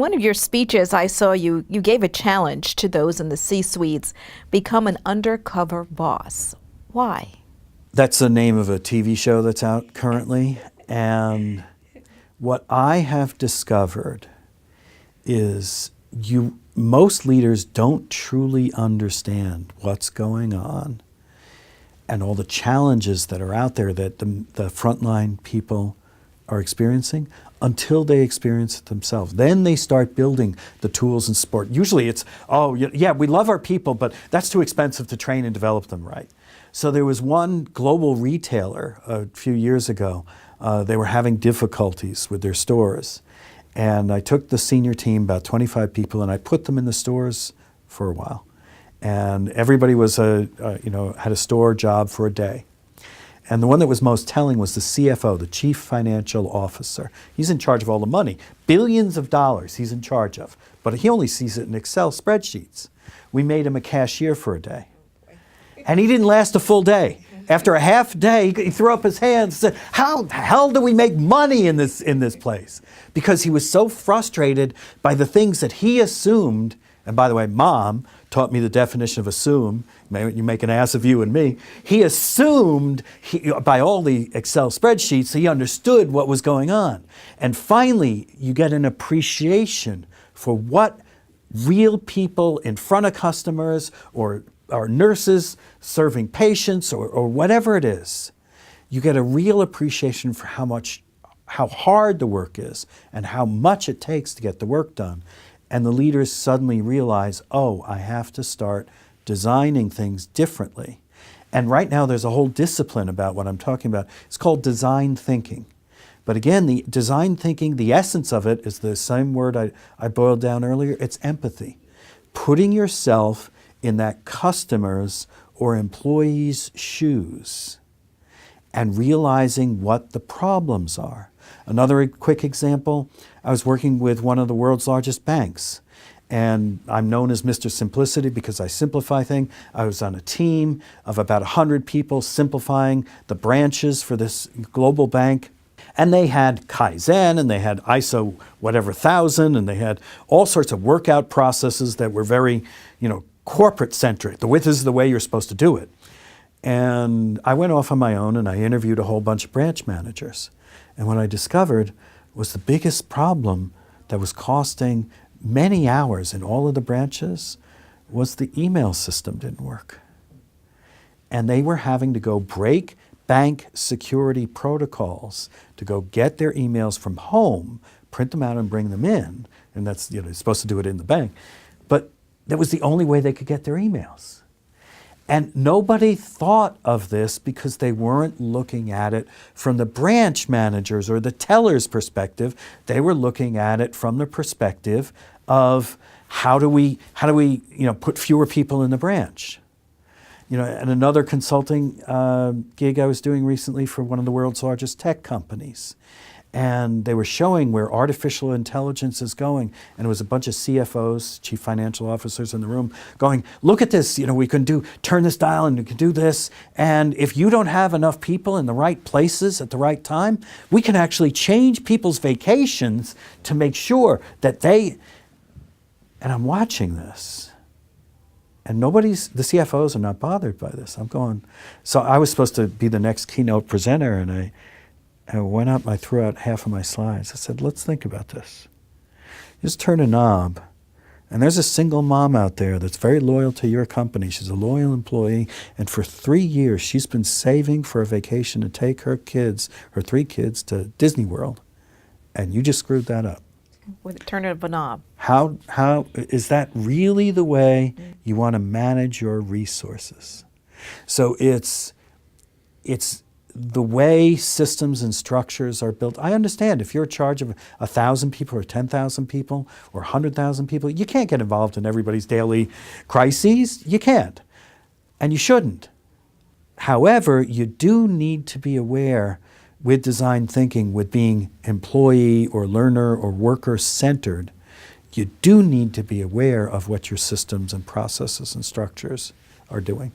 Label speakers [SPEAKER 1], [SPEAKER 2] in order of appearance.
[SPEAKER 1] one of your speeches, I saw you gave a challenge to those in the C-suites, become an undercover boss. Why?
[SPEAKER 2] That's the name of a TV show that's out currently. And what I have discovered is most leaders don't truly understand what's going on and all the challenges that are out there that the frontline people are experiencing until they experience it themselves. Then they start building the tools and support. Usually it's, oh, yeah, we love our people, but that's too expensive to train and develop them right. So there was one global retailer a few years ago. They were having difficulties with their stores. And I took the senior team, about 25 people, and I put them in the stores for a while. And everybody was had a store job for a day. And the one that was most telling was the CFO, the Chief Financial Officer. He's in charge of all the money. Billions of dollars he's in charge of. But he only sees it in Excel spreadsheets. We made him a cashier for a day. And he didn't last a full day. After a half day, he threw up his hands and said, how the hell do we make money in this place? Because he was so frustrated by the things that he assumed, and by the way, Mom taught me the definition of assume. You make an ass of you and me. He assumed, by all the Excel spreadsheets, he understood what was going on. And finally, you get an appreciation for what real people in front of customers or nurses serving patients or whatever it is. You get a real appreciation for how hard the work is and how much it takes to get the work done. And the leaders suddenly realize, oh, I have to start designing things differently. And right now there's a whole discipline about what I'm talking about. It's called design thinking. But again, the design thinking, the essence of it is the same word I boiled down earlier. It's empathy. Putting yourself in that customer's or employee's shoes and realizing what the problems are. Another quick example, I was working with one of the world's largest banks, and I'm known as Mr. Simplicity because I simplify things. I was on a team of about 100 people simplifying the branches for this global bank, and they had Kaizen, and they had ISO whatever 1000, and they had all sorts of workout processes that were very, corporate-centric. This is the way you're supposed to do it. And I went off on my own, and I interviewed a whole bunch of branch managers. And what I discovered was the biggest problem that was costing many hours in all of the branches was the email system didn't work. And they were having to go break bank security protocols to go get their emails from home, print them out and bring them in. And that's, you're supposed to do it in the bank. But that was the only way they could get their emails. And nobody thought of this because they weren't looking at it from the branch managers or the teller's perspective. They were looking at it from the perspective of how do we put fewer people in the branch. And another consulting gig I was doing recently for one of the world's largest tech companies. And they were showing where artificial intelligence is going. And it was a bunch of CFOs, chief financial officers in the room going, look at this, we can turn this dial and we can do this. And if you don't have enough people in the right places at the right time, we can actually change people's vacations to make sure that and I'm watching this. And the CFOs are not bothered by this. I'm going, so I was supposed to be the next keynote presenter, and I went up, I threw out half of my slides. I said, let's think about this. Just turn a knob, and there's a single mom out there that's very loyal to your company. She's a loyal employee, and for 3 years, she's been saving for a vacation to take her 3 kids, to Disney World, and you just screwed that up.
[SPEAKER 1] With a turn of a knob.
[SPEAKER 2] How is that really the way you want to manage your resources? So it's the way systems and structures are built. I understand if you're in charge of 1,000 people or 10,000 people or 100,000 people, you can't get involved in everybody's daily crises. You can't, and you shouldn't. However, you do need to be aware with design thinking, with being employee or learner or worker centered, you do need to be aware of what your systems and processes and structures are doing.